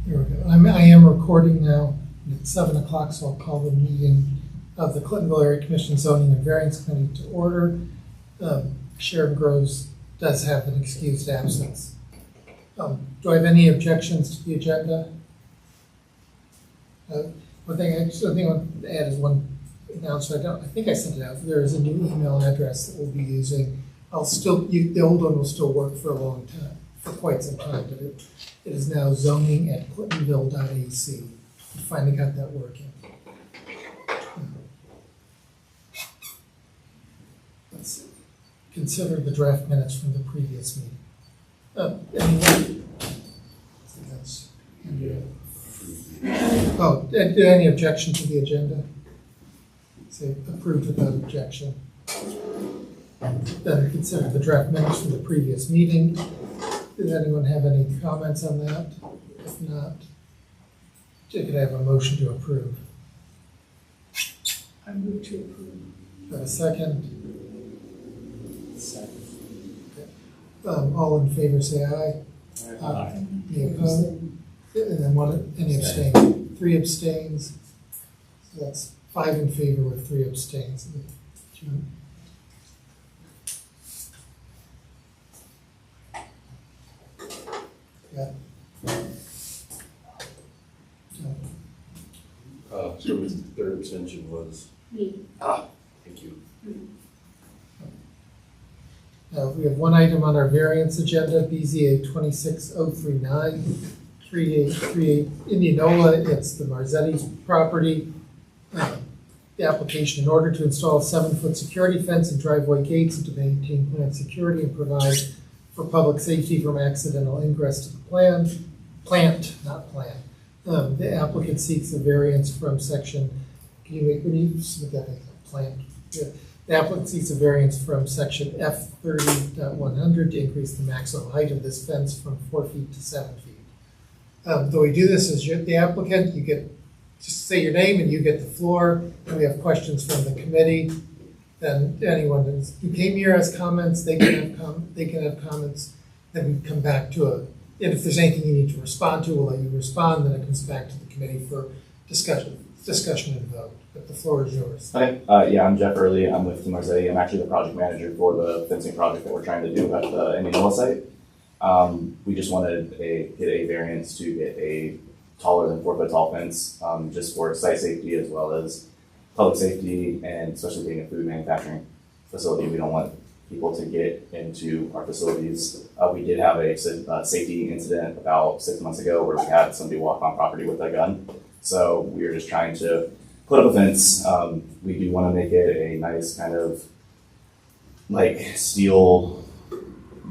Here we go. I am recording now. It's 7 o'clock, so I'll call the meeting of the Clintonville Area Commission Zoning and Variance Committee to order. Sharon Groves does have an excused absence. Do I have any objections to the agenda? One thing I want to add is one announcement. I think I sent it out. There is a new email address that we'll be using. The old one will still work for a long time, for quite some time, but it is now zoning@clintonville.ac. We finally got that working. Let's see. Consider the draft minutes from the previous meeting. Anyone? Any objection to the agenda? Say approved without objection. Then consider the draft minutes from the previous meeting. Does anyone have any comments on that? If not, could I have a motion to approve? I move to approve. Do I have a second? Second. Okay. All in favor say aye. Aye. Any opposed? And then any abstain? 3 abstains. So that's 5 in favor with 3 abstains. Yeah. So the third abstention was? Me. Thank you. We have one item on our variance agenda, BZA 26039, 3838 Indianola. It's the Marzetti's property. The application, in order to install a 7-foot security fence and driveway gates and to maintain plant security and provide for public safety from accidental ingress to the plant. The applicant seeks a variance from section, when you submit that plant? Yeah. The applicant seeks a variance from section F30.100 to increase the maximum height of this fence from 4 feet to 7 feet. The way we do this is the applicant, you get, just say your name and you get the floor, and we have questions from the committee. Then anyone who came here has comments, they can have comments. Then we come back to and if there's anything you need to respond to, we'll let you respond. Then it comes back to the committee for discussion and vote. But the floor is yours. Okay. Yeah, I'm Jeff Early. I'm with Team Marzetti. I'm actually the project manager for the fencing project that we're trying to do at the Indianola site. We just wanted get a variance to get a taller than 4 foot tall fence, just for site safety as well as public safety, and especially being a food manufacturing facility, we don't want people to get into our facilities. We did have a safety incident about 6 months ago where we had somebody walk on property with a gun. So we were just trying to put up a fence. We do want to make it a nice kind of like steel,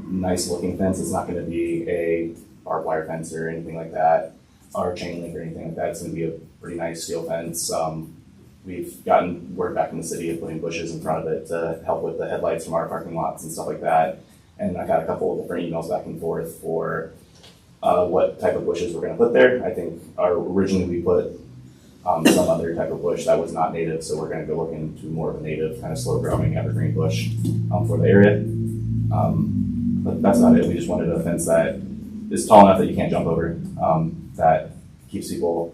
nice looking fence. It's not going to be a barbed wire fence or anything like that, or chain link or anything like that. It's going to be a pretty nice steel fence. We've gotten word back from the city of putting bushes in front of it to help with the headlights from our parking lots and stuff like that. And I got a couple of different emails back and forth for what type of bushes we're going to put there. I think originally we put some other type of bush that was not native, so we're going to go look into more of a native kind of slow growing evergreen bush for the area. But that's not it. We just wanted a fence that is tall enough that you can't jump over, that keeps people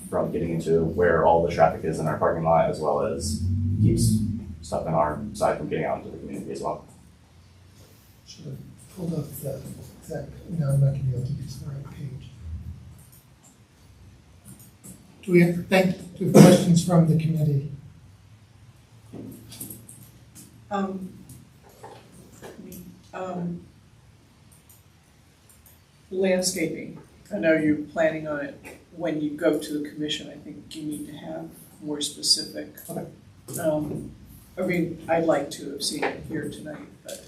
from getting into where all the traffic is in our parking lot, as well as keeps stuff on our side from getting out into the community as well. Should have pulled up the exact, no, I'm not going to be able to get to the right page. Do we have questions from the committee? Landscaping. I know you're planning on it. When you go to the commission, I think you need to have more specific. Okay. I mean, I'd like to have seen it here tonight, but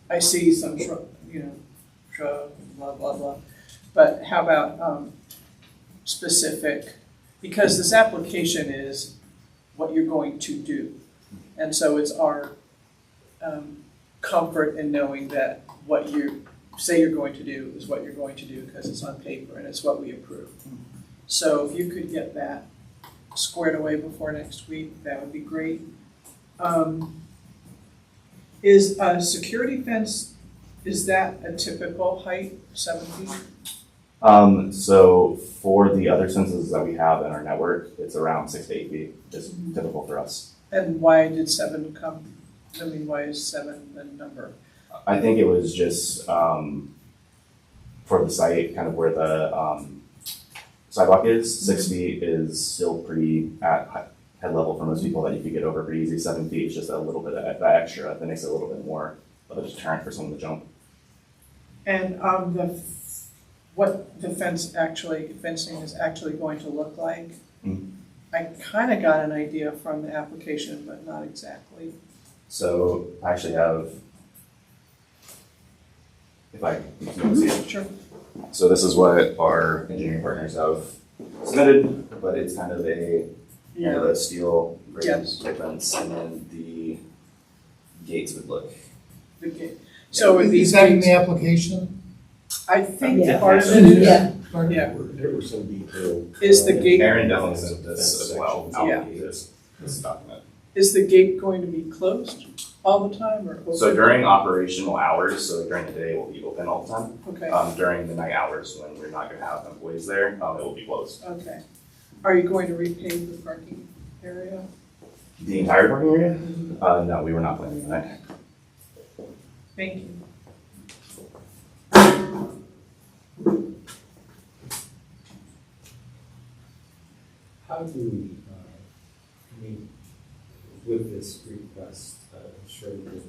I see some shrub, blah, blah, blah. But how about specific? Because this application is what you're going to do. And so it's our comfort in knowing that what you say you're going to do is what you're going to do, because it's on paper and it's what we approve. So if you could get that squared away before next week, that would be great. Is a security fence, is that a typical height, 7 feet? So for the other censuses that we have in our network, it's around 6 to 8 feet is typical for us. And why did 7 come, I mean, why is 7 the number? I think it was just for the site, kind of where the sidewalk is. 6 feet is still pretty at head level for most people that you could get over pretty easy. 7 feet is just a little bit of that extra that makes it a little bit more of a deterrent for someone to jump. And what the fencing is actually going to look like? Mm. I kind of got an idea from the application, but not exactly. So I actually have, if I can see it. Sure. So this is what our engineering partners have submitted, but it's kind of a steel frame Yes. type fence, and then the gates would look. The gate. So are Is these that in the gates, application? I think Yeah. part of it is. Yeah. Pardon? Yeah. There were some detailed. Is the gate- Aaron definitely sent this as well. Yeah. This document. Is the gate going to be closed all the time or open? So during operational hours, so during the day, it will be open all the time. Okay, During the night hours, when we're not gonna have employees there, it will be closed. okay. Are you going to repave the parking area? The entire parking area? No, we were not planning on that. Thank you. How do we, I mean, with this request, ensure that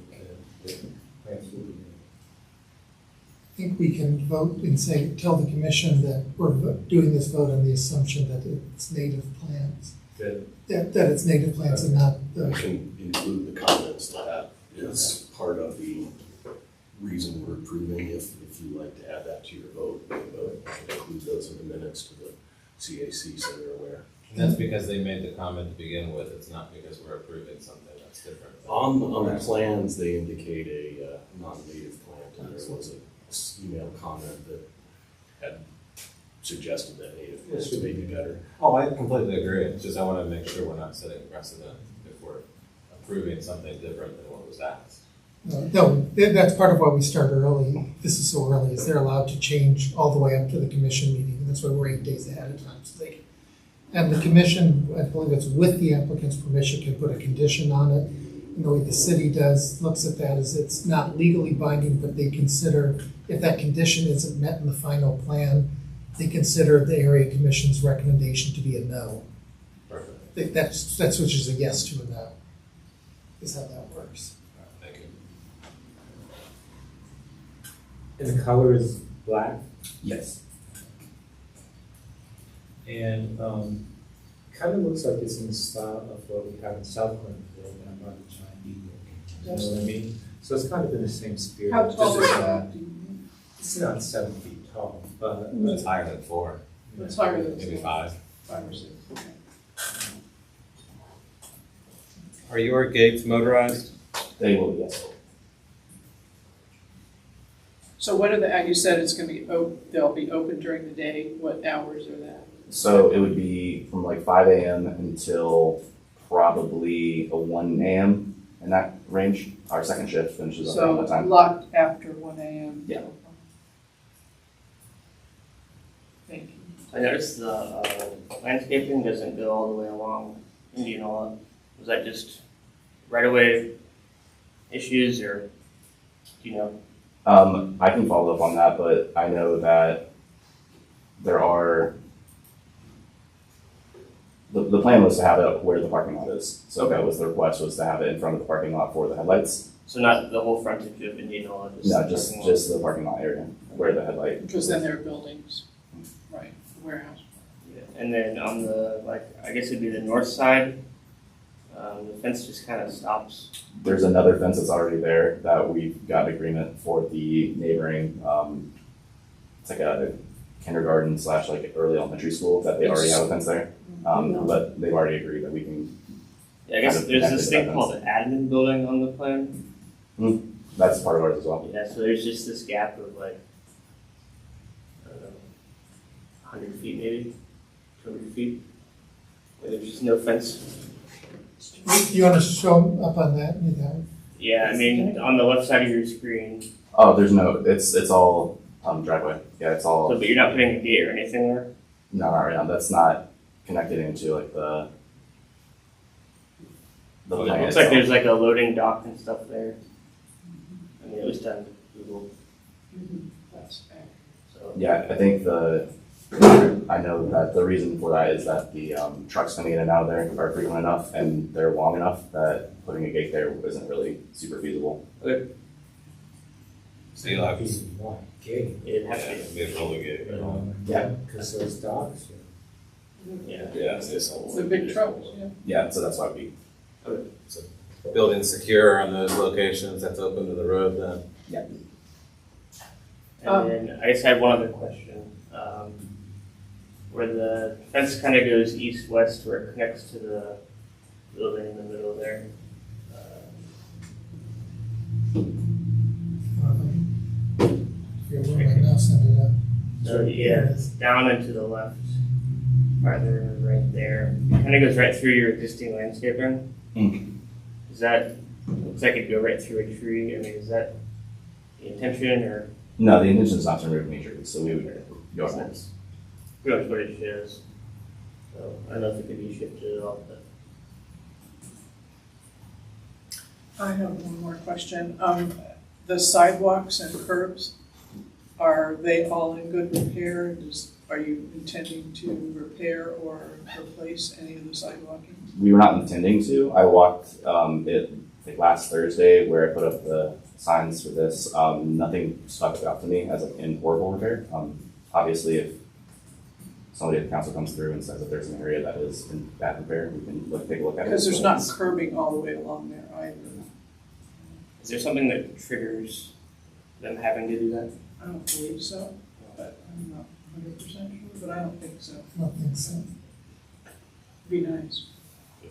the plans will be made? I think we can vote and say, tell the commission that we're doing this vote on the assumption that it's native plants. That That it's native plants and not I the, can include the comments that is part of the reason we're approving, if you'd like to add that to your vote, you can vote. I can include those in the minutes to the CAC so they're aware. And that's because they made the comment to begin with, it's not because we're approving something that's different. On the plans, they indicate a non-native plant, and there was a email comment that had suggested that native plants may be better. Oh, I completely agree, it's just I wanna make sure we're not setting precedent if we're approving something different than what was asked. no, that's part of why we start early. This is so early, is they're allowed to change all the way up to the commission meeting. That's why we're 8 days ahead of time, so they can. And the commission, I believe it's with the applicant's permission, can put a condition on it. And the way the city looks at that is it's not legally binding, but they consider, if that condition isn't met in the final plan, they consider the area commission's recommendation to be a no. Perfect. That switches a yes to a no, is how that works. Thank you. and the color is black, Yes. and kind of looks like it's in the style of what we have in South Glenville, and about the giant eagle. You know what I mean? So it's kind of in the same spirit. How just tall is as, that? It's not 7 feet tall, but It's higher than 4, It's higher than maybe 5. 5 or 6, okay. Are your gates motorized? They will, yes. So what are you said it's gonna be, they'll be open during the day, what hours are that? So it would be from like 5 a.m. until probably 1 a.m. in that range. Our second shift finishes up around So that time. locked after 1 a.m.? Yeah. Thank you. I noticed the landscaping doesn't go all the way along Indianola. Was that just right-of-way issues, or do you know? I can follow up on that, but I know that there are, the plan was to have it where the parking lot is. So that was the request, was to have it in front of the parking lot for the headlights. So not the whole frontage of Indianola, just No, the just, parking lot? just the parking lot area where the headlight. Because then there are buildings, right, warehouse. Yeah. And then on the, I guess it'd be the north side, the fence just kind of stops. There's another fence that's already there that we've got agreement for the neighboring, it's like a kindergarten / like early elementary school that they already have a fence there. But they've already agreed that we can, Yeah, I guess Kind of there's this connected thing to that called the admin building on the plan. that's part of ours as well. Yeah, so there's just this gap of I don't know, 100 feet maybe, 200 feet. Where there's just no fence. You want to show up on that? Yeah, I mean, on the left side of your screen, Oh, there's no, it's all Driveway. Yeah, it's all, So, but you're not putting a gate or anything there? no, not right now. That's not connected into like the It plan looks like itself. there's like a loading dock and stuff there. I mean, at least on Google, That's accurate. so. Yeah, I think I know that the reason for that is that the trucks coming in and out of there are frequent enough and they're long enough that putting a gate there isn't really super feasible. So you'll have, Why? Gate. It'd have to be a roller gate. Yeah. Because those docks. be, yeah. Yeah, It's a big trouble, yeah. Yeah, so that's why we, Building secure on those locations, that's open to the road then. And then I just had one other question. Where the fence kind of goes east-west where it connects to the building in the middle there. If you're moving now, send it up. So yeah, it's down and to the left, farther right there. It kind of goes right through your existing landscaping. Is that, looks like it'd go right through a tree. I mean, is that the intention or? no, the intention is not to remove any trees, so we would go ahead. That's pretty much what it shows. So I don't know if it could be shifted at all, but. I have one more question. The sidewalks and curbs, are they all in good repair? Are you intending to repair or replace any of the sidewalking? We were not intending to. I walked it like last Thursday where I put up the signs for this. Nothing stuck out to me as like in horrible repair. Obviously, if somebody at the council comes through and says that there's an area that is in bad repair, we can take a look at it. Because there's not curbing all the way along there either. Is there something that triggers them having to do that? I don't believe so, but I'm not 100% sure, but I don't think so. I don't think so. Be nice. I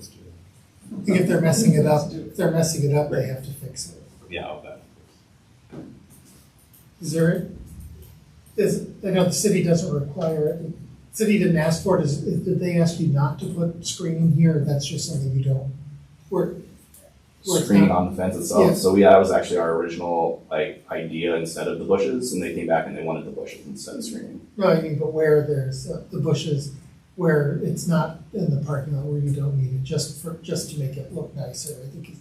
think if they're messing it up, they have to fix it. Yeah, I'll bet. I know the city doesn't require it. The city didn't ask for it. Did they ask you not to put screening here? Or that's just something you don't, where it's Screening not- on the fence itself. Yeah. So that was actually our original like idea instead of the bushes, and they came back and they wanted the bushes instead of screening. No, I mean, but where there's the bushes, where it's not in the parking lot where you don't need it, just to make it look nicer, I think,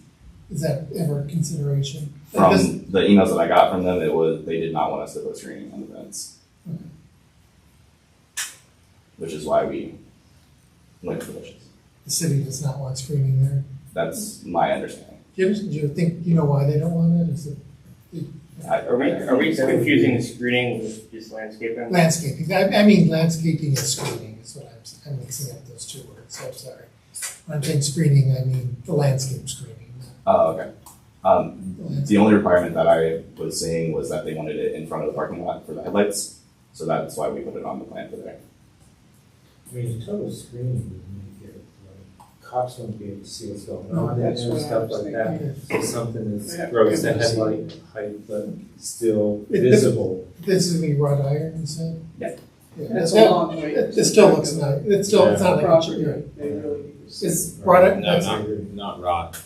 is that ever a consideration? From Because- the emails that I got from them, they did not want us to put screening on the fence. Okay. Which is why we went to the bushes. The city does not want screening there. That's my understanding. Do you think, you know why they don't want it? Is it Are we confusing the screening with just landscaping? landscaping? I mean, landscaping and screening is what I'm mixing up those two words, so I'm sorry. When I'm saying screening, I mean the landscape screening. Oh, okay. The landscape. The only requirement that I was seeing was that they wanted it in front of the parking lot for the headlights. So that's why we put it on the plan for there. I mean, total screening would make it, like, cops won't be able to see what's going No, on in there that's and what I stuff was like that. thinking. So something that's Yeah, grows the able to see. headlight height, but still It- visible. This is gonna be wrought iron, you said? Yeah. That's a long way. It still looks nice. It's not like a Property, you're- they really use. It's wrought iron. No, that's- not rot,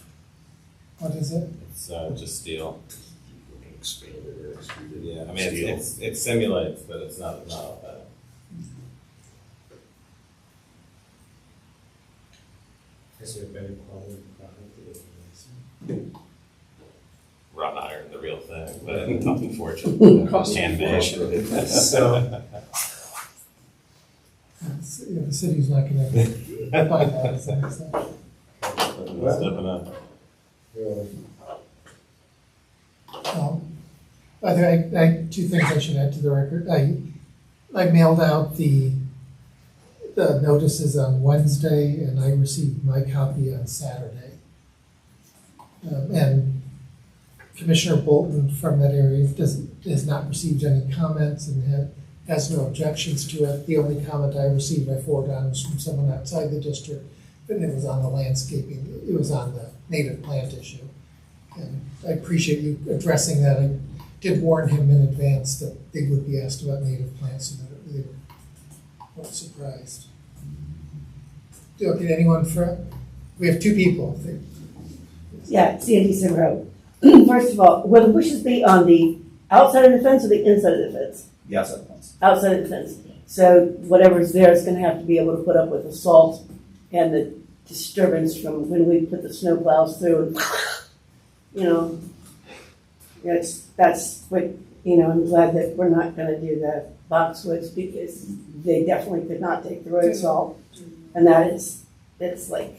What is it? it's just steel. Expanded or extruded. Yeah, I mean, Steel. it simulates, but it's not all that. Is there a better quality product that it is? Wrought iron, the real thing, but unfortunately, Cost handmade. So, The city's not gonna buy that, is that makes sense? Stepping up. really, I think I two things I should add to the record. I mailed out the notices on Wednesday, and I received my copy on Saturday. And Commissioner Bolton from that area has not received any comments and has no objections to it. The only comment I received, I forwarded on, was from someone outside the district, and it was on the landscaping, it was on the native plant issue. And I appreciate you addressing that. I did warn him in advance that they would be asked about native plants, so that they weren't surprised. Okay, anyone we have two people. Yeah, Sandy Sim Road. First of all, will the bushes be on the outside of the fence or the inside of the fence? The outside fence. outside of the fence. So whatever's there is gonna have to be able to put up with the salt and the disturbance from when we put the snow plows through and, you know. That's what, I'm glad that we're not gonna do the boxwoods because they definitely could not take the road salt. And it's like,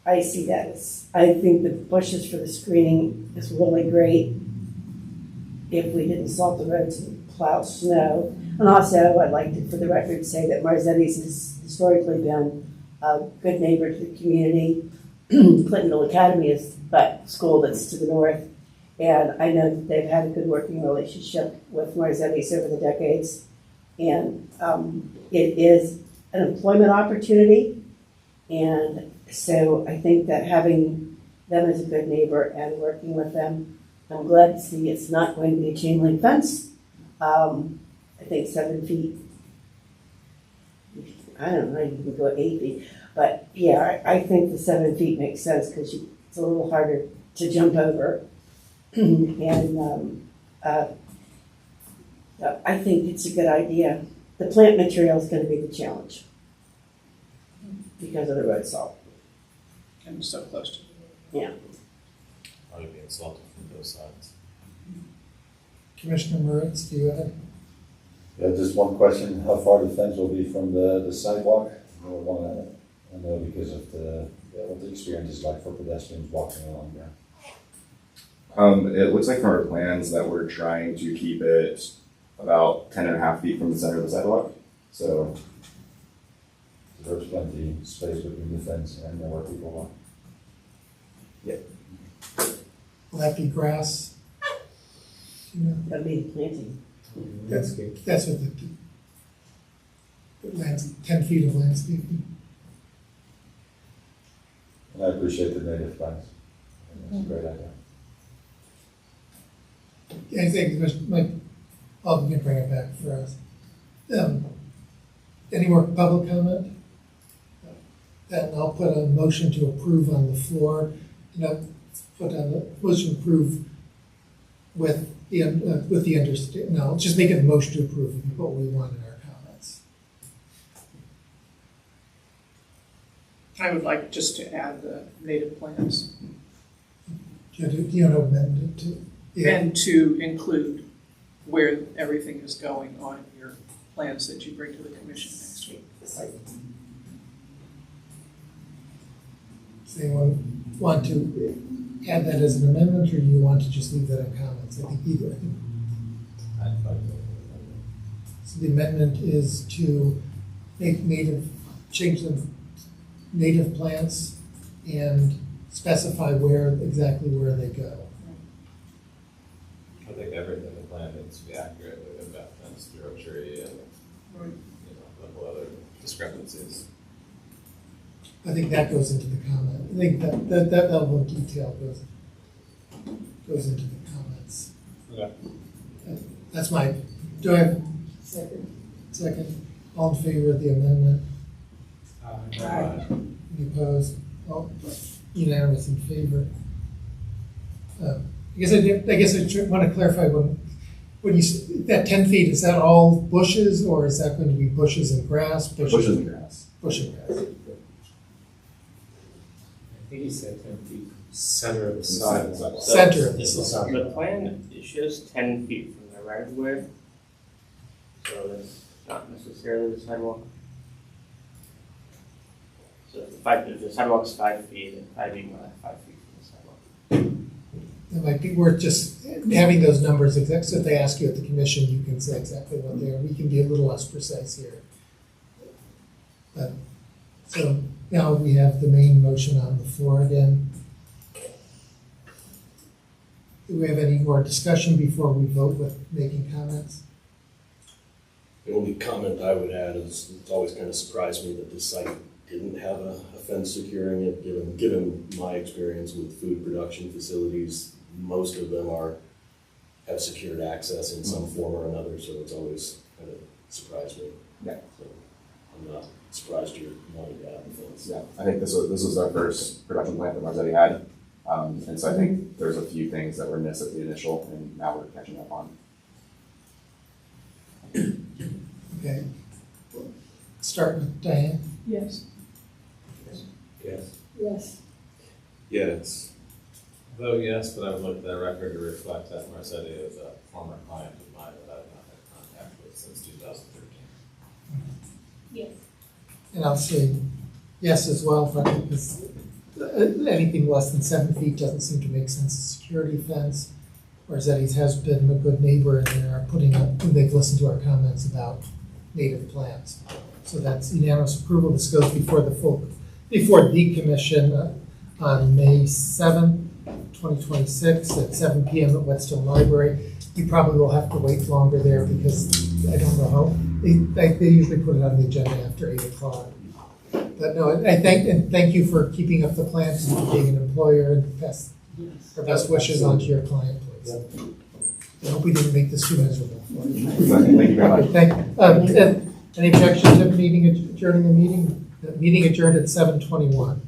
I see that as, I think the bushes for the screening is really great if we didn't salt the roads and plow snow. And also, I'd like to, for the record, say that Marzetti's has historically been a good neighbor to the community. Clintonville Academy is that school that's to the north. And I know that they've had a good working relationship with Marzetti's over the decades. And it is an employment opportunity. And so I think that having them as a good neighbor and working with them, I'm glad to see it's not going to be a chain link fence. I think 7 feet. I don't know, you can go 8 feet. But yeah, I think the 7 feet makes sense because it's a little harder to jump over. And I think it's a good idea. The plant material is going to be the challenge because of the road salt. And so close to Probably being salted from both sides. Commissioner Moritz, do you have? Yeah, just one question, how far the fence will be from the sidewalk? I know because of what the experience is like for pedestrians walking along there. It looks like from our plans that we're trying to keep it about 10.5 feet from the center of the sidewalk. So There's plenty of space between the fence and where people Will that be grass? That'd be the planting. That's what the 10 feet of landscaping. are. And I appreciate the native plants. It's a great idea. I think, Mike, I'll bring it back for us. Any more public comment? Then I'll put a motion to approve on the floor. Put on the motion to approve with the understanding. No, just make it a motion to approve what we want in our comments. I would like just to add the native plants Do you want to amend it to? Yeah. and to include where everything is going on your plans that you bring to the commission next week. Does anyone want to add that as an amendment, or do you want to just leave that in comments? I think either. So the amendment is to change the native plants and specify exactly where they go. I think everything in the plan needs to be accurate with that fence, zero tree, and a couple other discrepancies. I think that goes into the comment. I think that level of detail goes into the comments. Okay. That's do I have second? All in favor of the amendment? Any opposed? All unanimous in favor. I guess I want to clarify when you that 10 feet, is that all bushes or is that going to be bushes and grass? bushes and grass. Bush and grass. I think he said 10 feet, center of the Center. sidewalk. Center of the So sidewalk. the plan, it shows 10 feet from the right of way. So that's not necessarily the sidewalk. So if the sidewalk's 5 feet, then 5 feet, 5 feet from the sidewalk. It might be worth just having those numbers, so if they ask you at the commission, you can say exactly what they are. We can be a little less precise here. So now we have the main motion on the floor again. Do we have any more discussion before we vote with making comments? The only comment I would add is it's always kind of surprised me that this site didn't have a fence securing it, given my experience with food production facilities. Most of them have secured access in some form or another, so it's always kind of surprised me. Yeah. So I'm not surprised you're wanting to add the fence. Yeah, I think this was our first production plant that Marzetti had. And so I think there's a few things that were missed at the initial, and now we're catching up on. Okay. Start with Diane. Yes. Yes. Yes. Yes. Vote yes, but I would like the record to reflect that Marzetti is a former client of mine that I've not had contact with since 2013. Yes. And I'll say yes as well, but because anything less than 7 feet doesn't seem to make sense as a security fence. Marzetti's has been a good neighbor and they are putting up, they've listened to our comments about native plants. So that's unanimous approval. This goes before the commission on May 7th, 2026 at 7 p.m. at Whetstone Library. You probably will have to wait longer there because I don't know how, they usually put it on the agenda after 8 o'clock. But no, I thank you for keeping up the plans and for being an employer and pass our best wishes on to your client, please. I hope we didn't make this too miserable for you. Thank you very much. Any objection to adjourning the meeting? The meeting adjourned at 7:21.